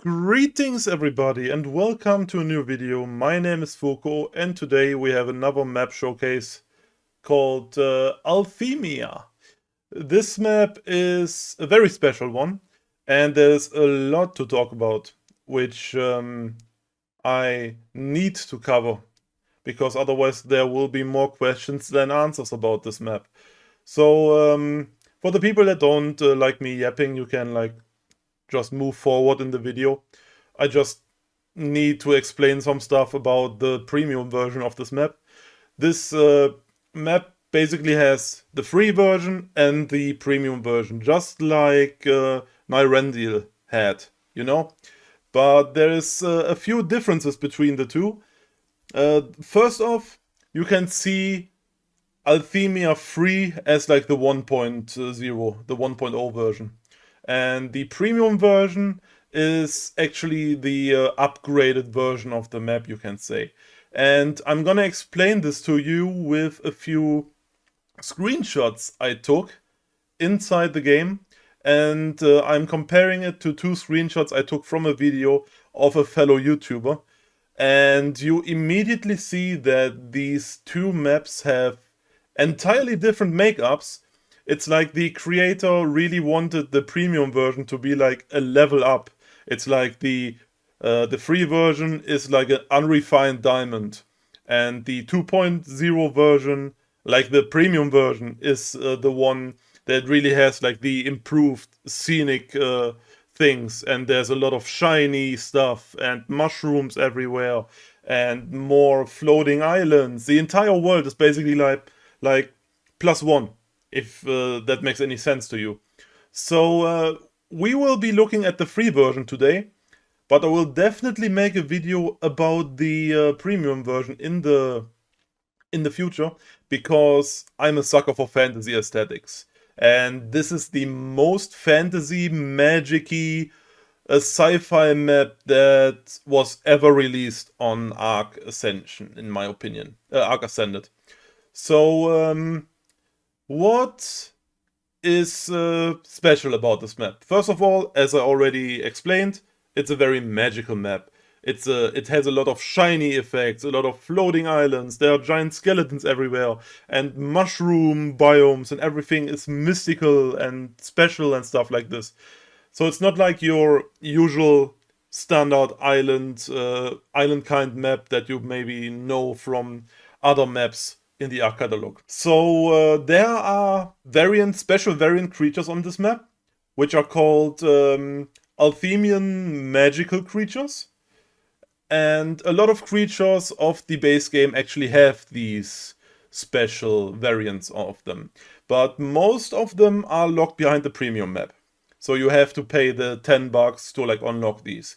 Greetings everybody and welcome to a new video. My name is Foucault and today we have another map showcase called Althemia. This map is a very special one and there's a lot to talk about, which I need to cover because otherwise there will be more questions than answers about this map. So for the people that don't like me yapping, you can just move forward in the video. I just need to explain some stuff about the premium version of this map. This map basically has the free version and the premium version, just like Nyrendil had, you know? But there is a few differences between the two. First off, you can see Althemia free as like the 1.0, the 1.0 version. And the premium version is actually the upgraded version of the map, you can say. And I'm gonna explain this to you with a few screenshots I took inside the game. And I'm comparing it to two screenshots I took from a video of a fellow YouTuber. And you immediately see that these two maps have entirely different makeups. It's like the creator really wanted the premium version to be like a level up. It's like the free version is like an unrefined diamond, and the 2.0 version, like the premium version, is the one that really has like the improved scenic things. And there's a lot of shiny stuff and mushrooms everywhere and more floating islands. The entire world is basically like +1. If that makes any sense to you. So we will be looking at the free version today, but I will definitely make a video about the premium version in the future, because I'm a sucker for fantasy aesthetics. And this is the most fantasy, magic-y, sci-fi map that was ever released on Ark Ascension, in my opinion. Ark Ascended. So, what is special about this map? First of all, as I already explained, it's a very magical map. It has a lot of shiny effects, a lot of floating islands, there are giant skeletons everywhere, and mushroom biomes, and everything is mystical and special and stuff like this. So it's not like your usual standard island kind map that you maybe know from other maps in the Ark catalog. So there are special variant creatures on this map, which are called Althemian magical creatures. And a lot of creatures of the base game actually have these special variants of them. But most of them are locked behind the premium map. So you have to pay the $10 to unlock these.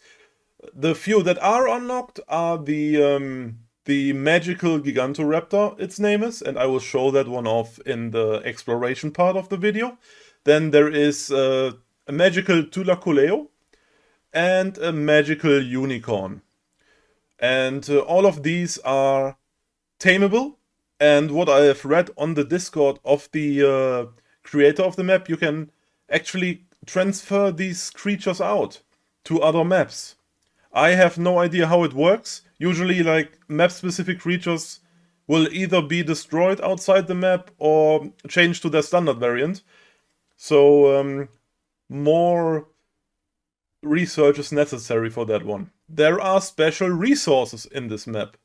The few that are unlocked are the magical Gigantoraptor, its name is, and I will show that one off in the exploration part of the video. Then there is a magical Tulakuleo and a magical Unicorn. And all of these are tameable, and what I have read on the Discord of the creator of the map, you can actually transfer these creatures out to other maps. I have no idea how it works. Usually, map-specific creatures will either be destroyed outside the map or changed to their standard variant. So, more research is necessary for that one. There are special resources in this map.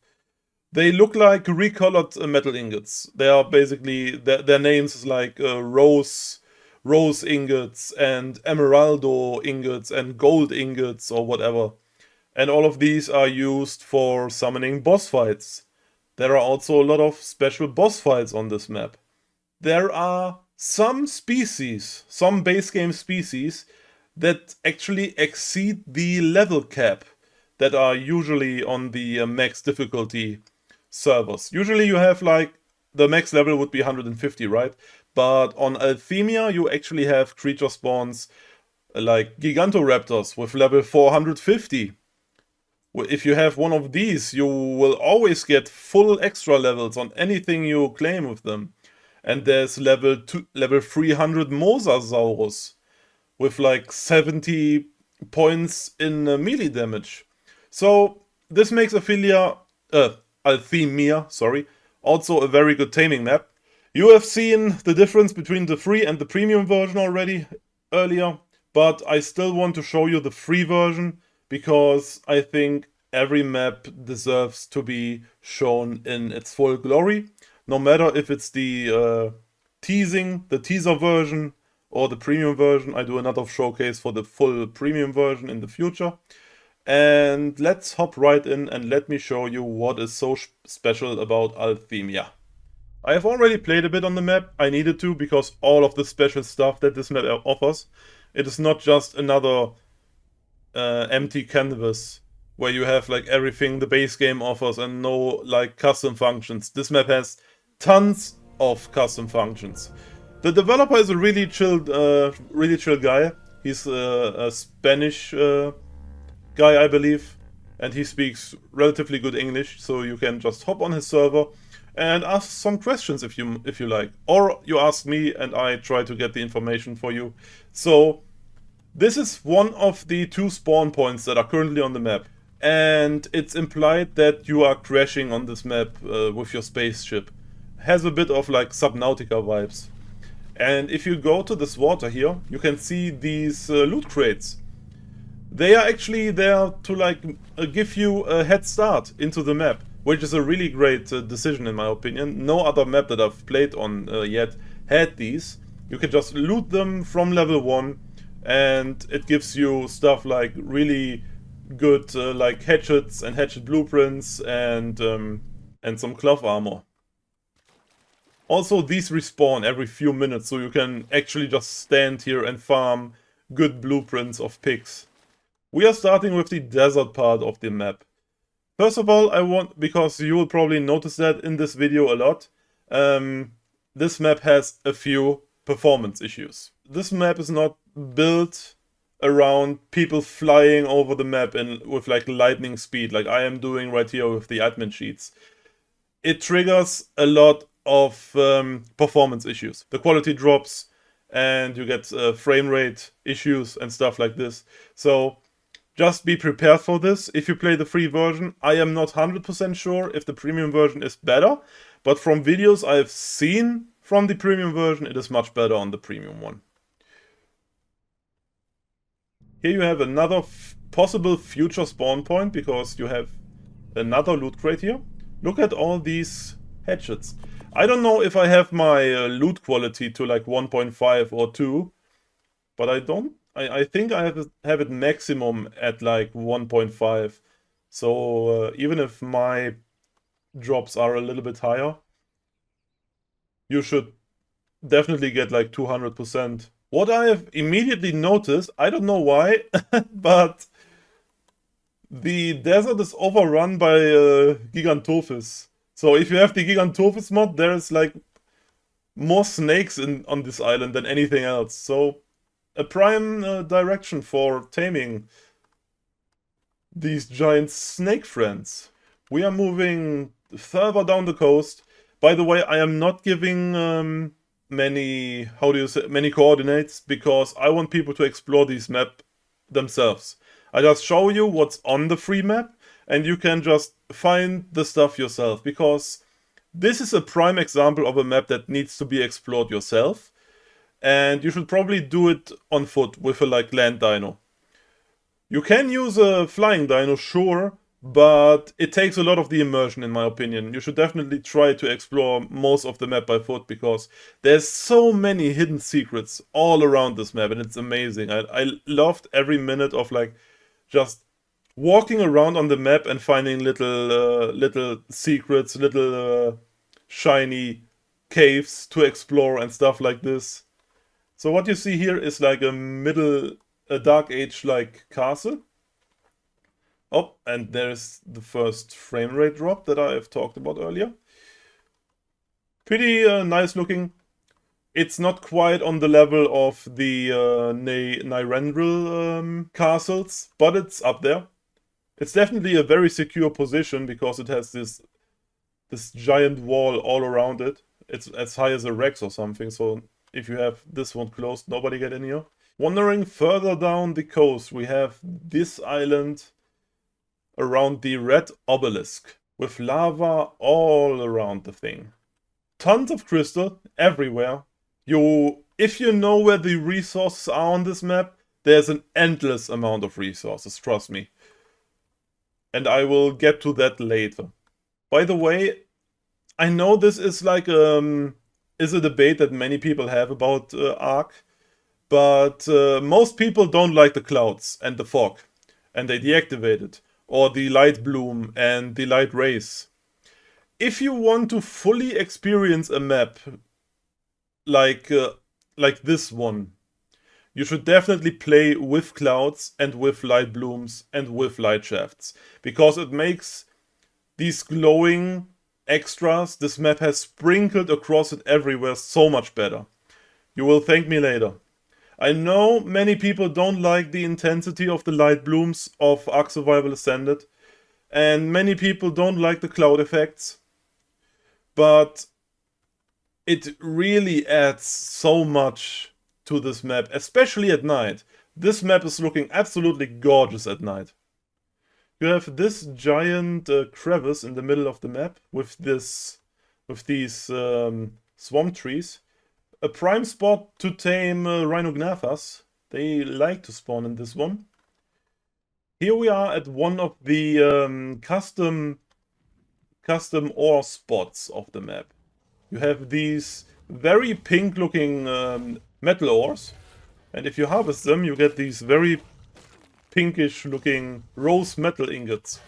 They look like recolored metal ingots. They are basically, their names is like rose ingots and emeraldo ingots and gold ingots or whatever. And all of these are used for summoning boss fights. There are also a lot of special boss fights on this map. There are some species, some base game species, that actually exceed the level cap that are usually on the max difficulty servers. Usually you have the max level would be 150, right? But on Althemia you actually have creature spawns like Gigantoraptors with level 450. If you have one of these, you will always get full extra levels on anything you claim with them. And there's level 300 Mosasaurus with 70 points in melee damage. So this makes Althemia, sorry, also a very good taming map. You have seen the difference between the free and the premium version already earlier, but I still want to show you the free version because I think every map deserves to be shown in its full glory, no matter if it's the teaser version or the premium version. I do another showcase for the full premium version in the future. And let's hop right in and let me show you what is so special about Althemia. I have already played a bit on the map. I needed to because all of the special stuff that this map offers. It is not just another empty canvas where you have like everything the base game offers and no like custom functions. This map has tons of custom functions. The developer is a really chill guy. He's a Spanish guy, I believe, and he speaks relatively good English, so you can just hop on his server and ask some questions if you like, or you ask me and I try to get the information for you. So this is one of the 2 spawn points that are currently on the map, and it's implied that you are crashing on this map with your spaceship. Has a bit of like Subnautica vibes. And if you go to this water here, you can see these loot crates. They are actually there to like give you a head start into the map, which is a really great decision in my opinion. No other map that I've played on yet had these. You can just loot them from level 1, and it gives you stuff like really good like hatchets and hatchet blueprints and some cloth armor. Also, these respawn every few minutes, so you can actually just stand here and farm good blueprints of picks. We are starting with the desert part of the map. First of all, because you will probably notice that in this video a lot, this map has a few performance issues. This map is not built around people flying over the map with like lightning speed, like I am doing right here with the admin sheets. It triggers a lot of performance issues. The quality drops and you get frame rate issues and stuff like this. So just be prepared for this if you play the free version. I am not 100% sure if the premium version is better, but from videos I've seen from the premium version, it is much better on the premium one. Here you have another possible future spawn point because you have another loot crate here. Look at all these hatchets. I don't know if I have my loot quality to like 1.5 or 2, but I think I have it maximum at like 1.5. So even if my drops are a little bit higher, you should definitely get like 200%. What I have immediately noticed, I don't know why, but the desert is overrun by Gigantophis. So if you have the Gigantophis mod, there's like more snakes on this island than anything else. So a prime direction for taming these giant snake friends. We are moving further down the coast. By the way, I am not giving many coordinates because I want people to explore this map themselves. I just show you what's on the free map and you can just find the stuff yourself, because this is a prime example of a map that needs to be explored yourself, and you should probably do it on foot with a like land dino. You can use a flying dino, sure, but it takes a lot of the immersion in my opinion. You should definitely try to explore most of the map by foot because there's so many hidden secrets all around this map and it's amazing. I loved every minute of like just walking around on the map and finding little secrets, little shiny caves to explore and stuff like this. So what you see here is like a Dark Age like castle. Oh, and there's the first frame rate drop that I've talked about earlier. Pretty nice looking. It's not quite on the level of the Nyrendril castles, but it's up there. It's definitely a very secure position because it has this giant wall all around it. It's as high as a Rex or something, so if you have this one closed, nobody get in here. Wandering further down the coast, we have this island around the red obelisk, with lava all around the thing. Tons of crystal everywhere. If you know where the resources are on this map, there's an endless amount of resources, trust me. And I will get to that later. By the way, I know this is like is a debate that many people have about Ark, but most people don't like the clouds and the fog, and they deactivate it, or the light bloom and the light rays. If you want to fully experience a map like this one, you should definitely play with clouds and with light blooms and with light shafts, because it makes these glowing extras this map has sprinkled across it everywhere so much better. You will thank me later. I know many people don't like the intensity of the light blooms of Ark Survival Ascended, and many people don't like the cloud effects, but it really adds so much to this map, especially at night. This map is looking absolutely gorgeous at night. You have this giant crevice in the middle of the map with these swamp trees. A prime spot to tame rhinognathas. They like to spawn in this one. Here we are at one of the custom ore spots of the map. You have these very pink looking metal ores, and if you harvest them you get these very pinkish looking rose metal ingots.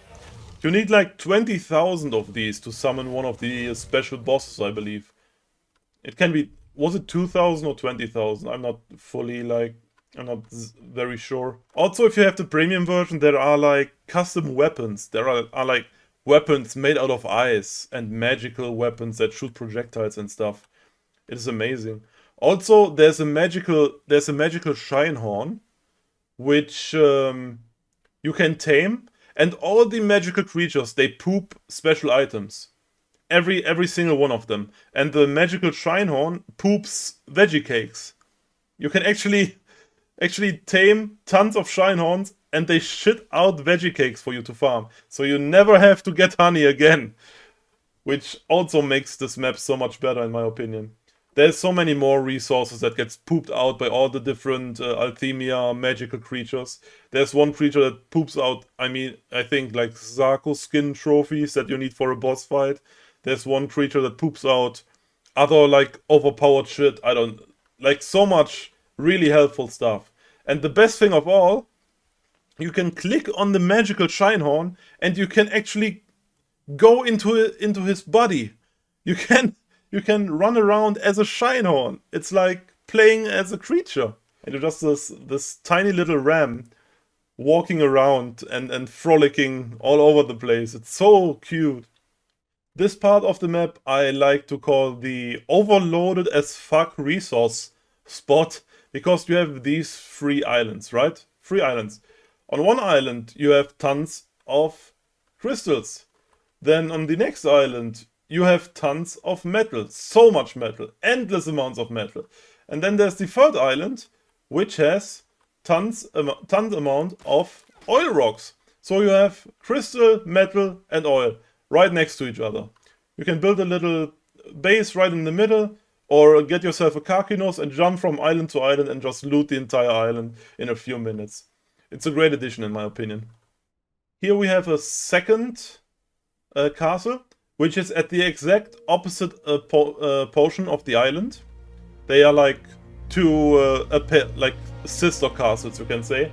You need like 20,000 of these to summon one of the special bosses, I believe. It can be, was it 2,000 or 20,000? I'm not very sure. Also, if you have the premium version, there are like custom weapons. There are like weapons made out of ice and magical weapons that shoot projectiles and stuff. It is amazing. Also, there's a magical Shinehorn, which you can tame, and all the magical creatures, they poop special items. Every single one of them. And the magical Shinehorn poops veggie cakes. You can actually tame tons of Shinehorns, and they shit out veggie cakes for you to farm. So you never have to get honey again. Which also makes this map so much better, in my opinion. There's so many more resources that gets pooped out by all the different Althemia magical creatures. There's one creature that poops out, I think like Zaku skin trophies that you need for a boss fight. There's one creature that poops out other like overpowered shit. Like so much really helpful stuff. And the best thing of all, you can click on the magical Shinehorn and you can actually go into his body. You can run around as a Shinehorn. It's like playing as a creature. And you're just this tiny little ram walking around and frolicking all over the place. It's so cute. This part of the map I like to call the overloaded as fuck resource spot, because you have these 3 islands, right? 3 islands. On one island you have tons of crystals. Then on the next island you have tons of metal, so much metal, endless amounts of metal. And then there's the 3rd island, which has tons amount of oil rocks. So you have crystal, metal and oil right next to each other. You can build a little base right in the middle, or get yourself a Karkinos and jump from island to island and just loot the entire island in a few minutes. It's a great addition in my opinion. Here we have a second castle, which is at the exact opposite portion of the island. They are like 2 like sister castles, you can say.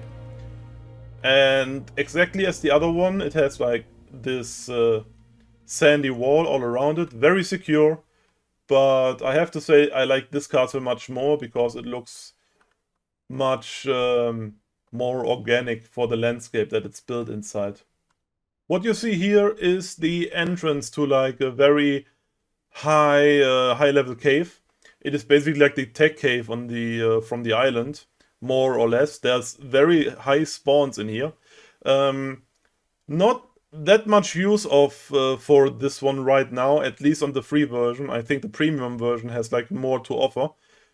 And exactly as the other one, it has like this sandy wall all around it, very secure. But I have to say I like this castle much more because it looks much more organic for the landscape that it's built inside. What you see here is the entrance to like a very high level cave. It is basically like the tech cave on the from the island, more or less. There's very high spawns in here. Not that much use of for this one right now, at least on the free version. I think the premium version has like more to offer.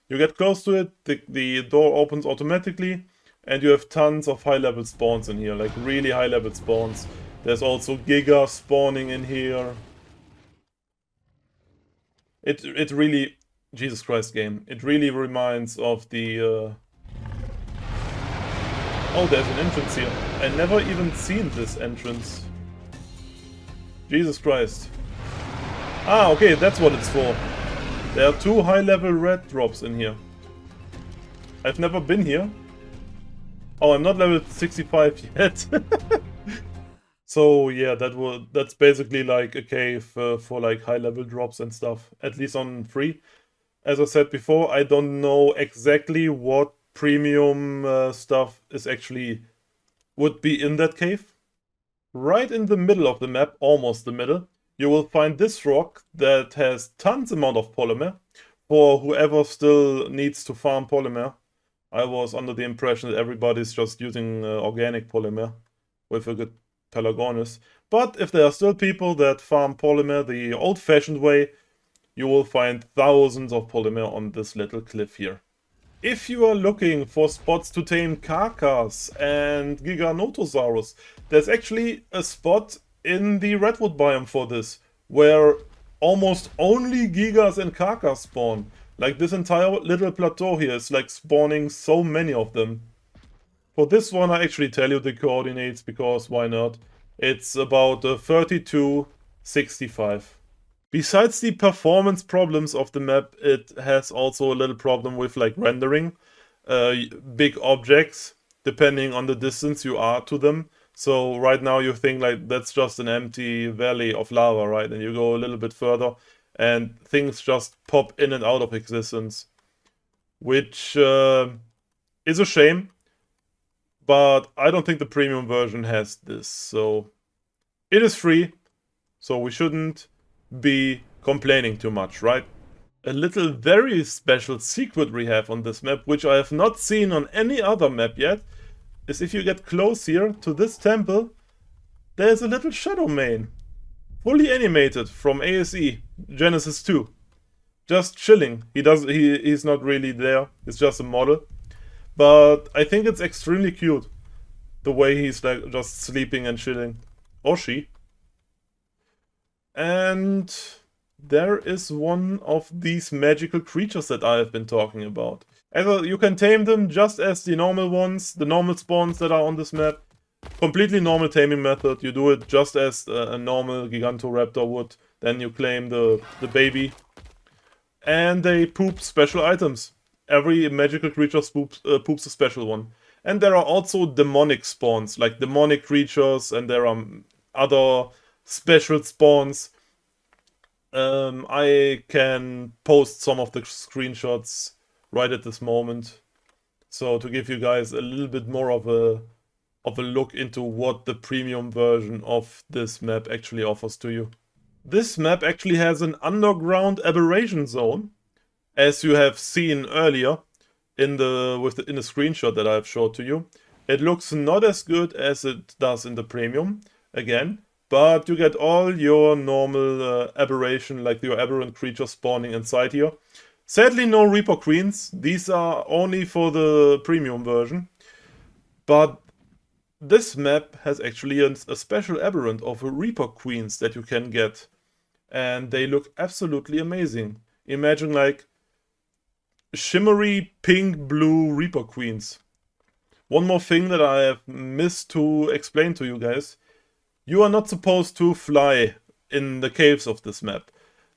You get close to it, the door opens automatically, and you have tons of high-level spawns in here, like really high-level spawns. There's also Giga spawning in here. It really, Jesus Christ game, it really reminds of the... Oh, there's an entrance here. I never even seen this entrance. Jesus Christ. Ah, okay, that's what it's for. There are 2 high-level red drops in here. I've never been here. Oh, I'm not level 65 yet. So yeah, that's basically like a cave for like high-level drops and stuff. At least on free. As I said before, I don't know exactly what premium stuff is actually would be in that cave. Right in the middle of the map, almost the middle, you will find this rock that has tons amount of polymer. For whoever still needs to farm polymer, I was under the impression that everybody's just using organic polymer with a good Pelagonus. But if there are still people that farm polymer the old-fashioned way, you will find thousands of polymer on this little cliff here. If you are looking for spots to tame Carcass and Giganotosaurus, there's actually a spot in the Redwood biome for this, where almost only Gigas and Carcass spawn. Like this entire little plateau here is like spawning so many of them. For this one I actually tell you the coordinates, because why not? It's about 3265. Besides the performance problems of the map, it has also a little problem with like rendering big objects depending on the distance you are to them. So right now you think like that's just an empty valley of lava, right? And you go a little bit further and things just pop in and out of existence, which is a shame. But I don't think the premium version has this. So it is free, so we shouldn't be complaining too much, right? A little very special secret we have on this map, which I have not seen on any other map yet, is if you get close here to this temple, there's a little shadow main. Fully animated from ASE, Genesis 2. Just chilling. He's not really there, it's just a model. But I think it's extremely cute. The way he's like just sleeping and chilling. Or she. And there is one of these magical creatures that I have been talking about. You can tame them just as the normal ones, the normal spawns that are on this map. Completely normal taming method. You do it just as a normal Gigantoraptor would. Then you claim the baby. And they poop special items. Every magical creature poops a special one. And there are also demonic spawns, like demonic creatures, and there are other special spawns. I can post some of the screenshots right at this moment, so to give you guys a little bit more of a look into what the premium version of this map actually offers to you. This map actually has an underground aberration zone, as you have seen earlier in the screenshot that I've showed to you. It looks not as good as it does in the premium, again, but you get all your normal aberration, like your aberrant creatures spawning inside here. Sadly, no Reaper Queens. These are only for the premium version. But this map has actually a special aberrant of Reaper Queens that you can get. And they look absolutely amazing. Imagine like shimmery pink-blue Reaper Queens. One more thing that I have missed to explain to you guys. You are not supposed to fly in the caves of this map.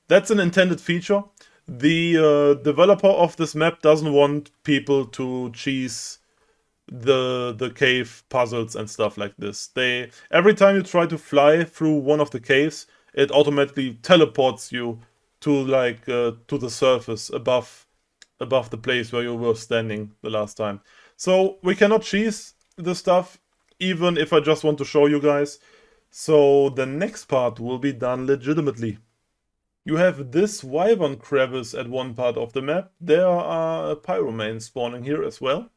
That's an intended feature. The developer of this map doesn't want people to cheese the cave puzzles and stuff like this. Every time you try to fly through one of the caves, it automatically teleports you to like to the surface above the place where you were standing the last time. So we cannot cheese the stuff, even if I just want to show you guys. So the next part will be done legitimately. You have this wyvern crevice at one part of the map. There are pyromanes spawning here as well.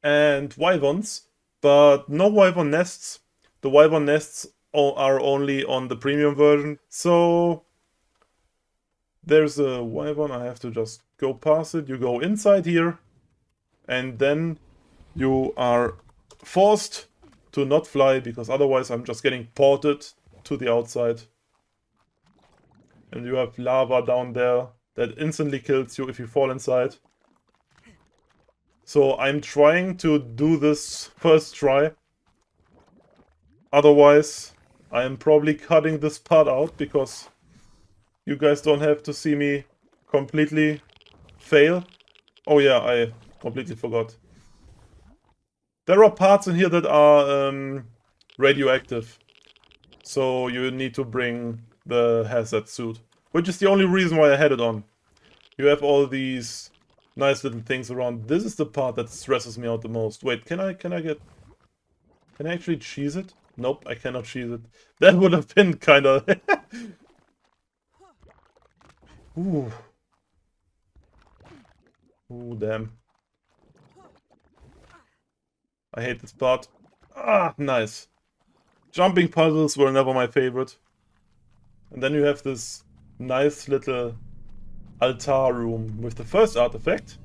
And wyverns, but no wyvern nests. The wyvern nests are only on the premium version. So there's a wyvern. I have to just go past it, you go inside here, and then you are forced to not fly, because otherwise I'm just getting ported to the outside. And you have lava down there that instantly kills you if you fall inside. So I'm trying to do this first try. Otherwise, I am probably cutting this part out, because you guys don't have to see me completely fail. Oh yeah, I completely forgot. There are parts in here that are radioactive. So you need to bring the hazard suit. Which is the only reason why I had it on. You have all these nice little things around. This is the part that stresses me out the most. Wait, can I actually cheese it? Nope, I cannot cheese it. That would have been kinda... Ooh. Ooh, damn. I hate this part. Ah, nice. Jumping puzzles were never my favorite. And then you have this nice little altar room with the first artifact.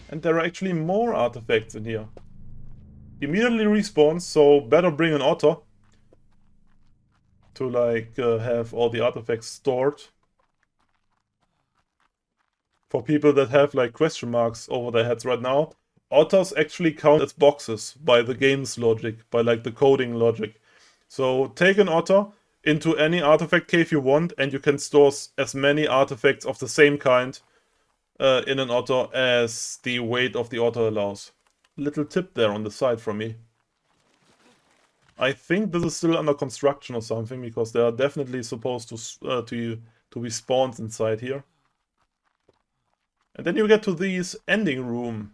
And there are actually more artifacts in here. Immediately respawns, so better bring an otter to like have all the artifacts stored. For people that have like question marks over their heads right now, otters actually count as boxes by the game's logic, by like the coding logic. So take an otter into any artifact cave you want, and you can store as many artifacts of the same kind in an otter as the weight of the otter allows. Little tip there on the side from me. I think this is still under construction or something, because there are definitely supposed to be spawns inside here. And then you get to this ending room.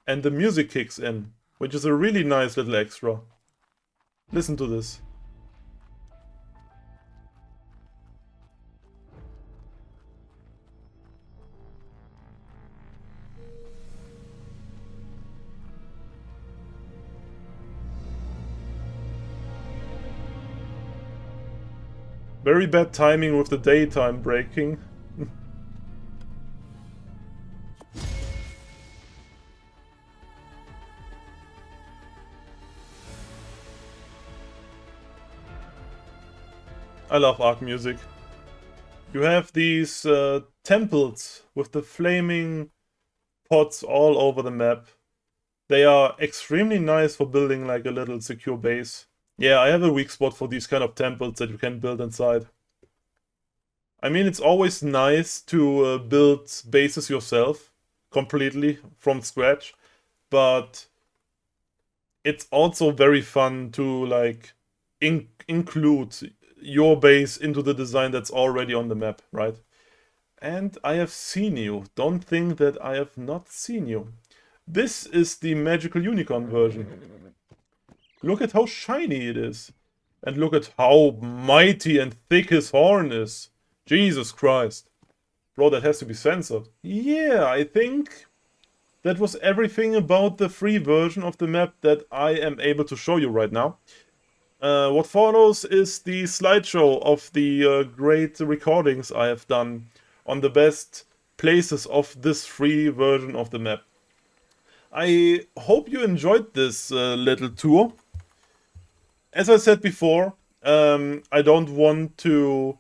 And the music kicks in, which is a really nice little extra. Listen to this. Very bad timing with the daytime breaking. I love Ark music. You have these temples with the flaming pots all over the map. They are extremely nice for building like a little secure base. Yeah, I have a weak spot for these kind of temples that you can build inside. I mean, it's always nice to build bases yourself, completely, from scratch. But it's also very fun to, like, include your base into the design that's already on the map, right? And I have seen you. Don't think that I have not seen you. This is the magical unicorn version. Look at how shiny it is. And look at how mighty and thick his horn is. Jesus Christ. Bro, that has to be censored. Yeah, I think that was everything about the free version of the map that I am able to show you right now. What follows is the slideshow of the great recordings I have done on the best places of this free version of the map. I hope you enjoyed this little tour. As I said before, I don't want to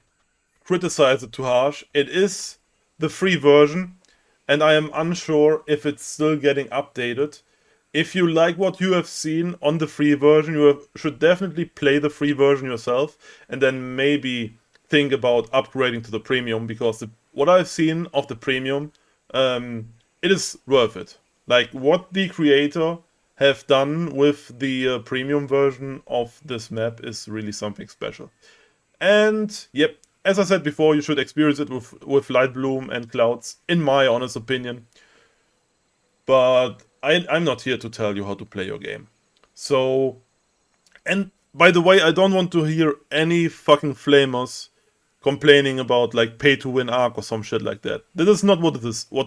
criticize it too harsh. It is the free version, and I am unsure if it's still getting updated. If you like what you have seen on the free version, should definitely play the free version yourself, and then maybe think about upgrading to the premium, because what I've seen of the premium, it is worth it. Like, what the creator have done with the premium version of this map is really something special. And, yep, as I said before, you should experience it with Light Bloom and Clouds, in my honest opinion. But I'm not here to tell you how to play your game. So, and by the way, I don't want to hear any fucking flamers complaining about like pay-to-win Ark or some shit like that. This is not what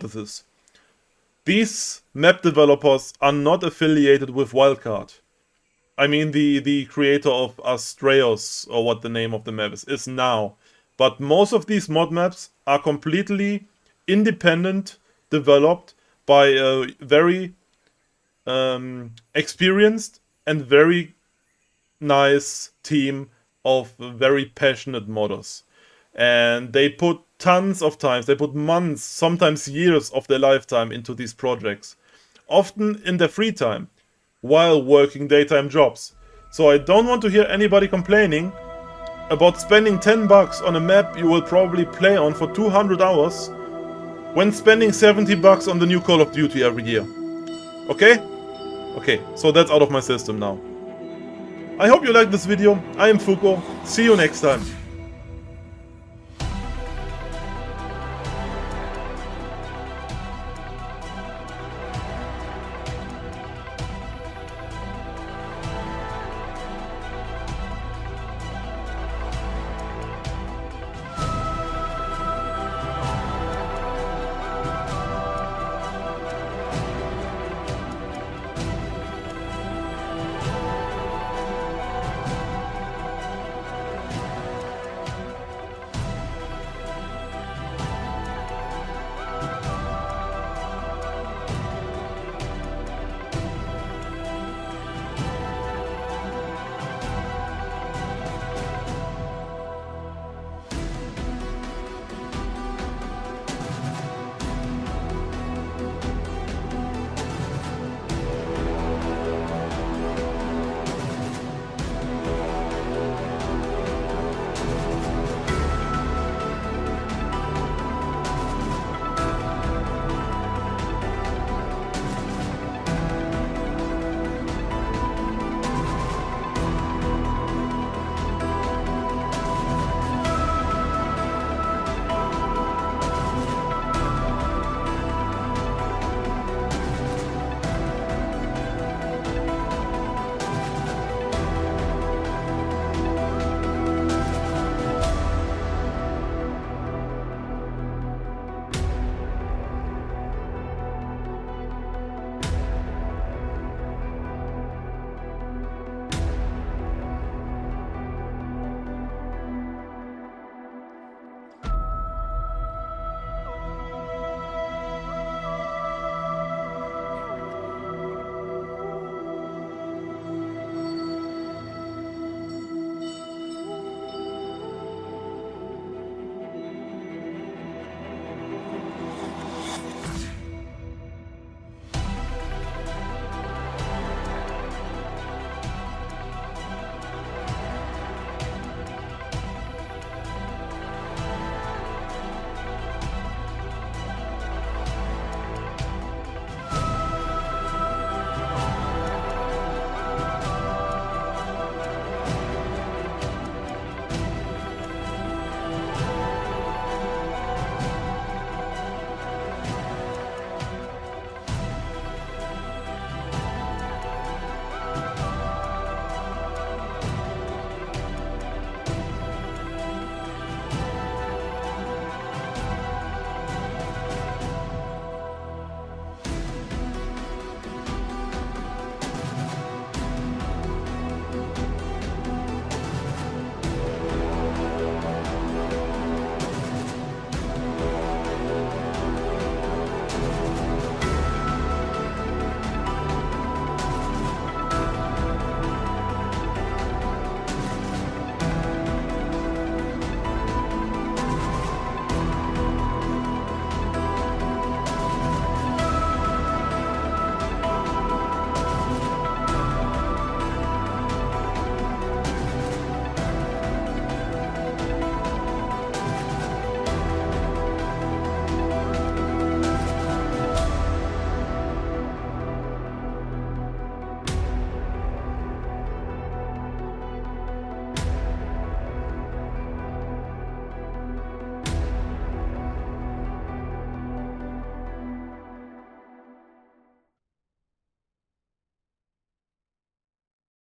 it is. These map developers are not affiliated with Wildcard. I mean, the creator of Astraeus, or what the name of the map is now. But most of these mod maps are completely independent, developed by a very experienced and very nice team of very passionate modders. And they put tons of time, they put months, sometimes years of their lifetime into these projects. Often in their free time, while working daytime jobs. So I don't want to hear anybody complaining about spending 10 bucks on a map you will probably play on for 200 hours when spending 70 bucks on the new Call of Duty every year. Okay? Okay, so that's out of my system now. I hope you liked this video. I am Fuko. See you next time.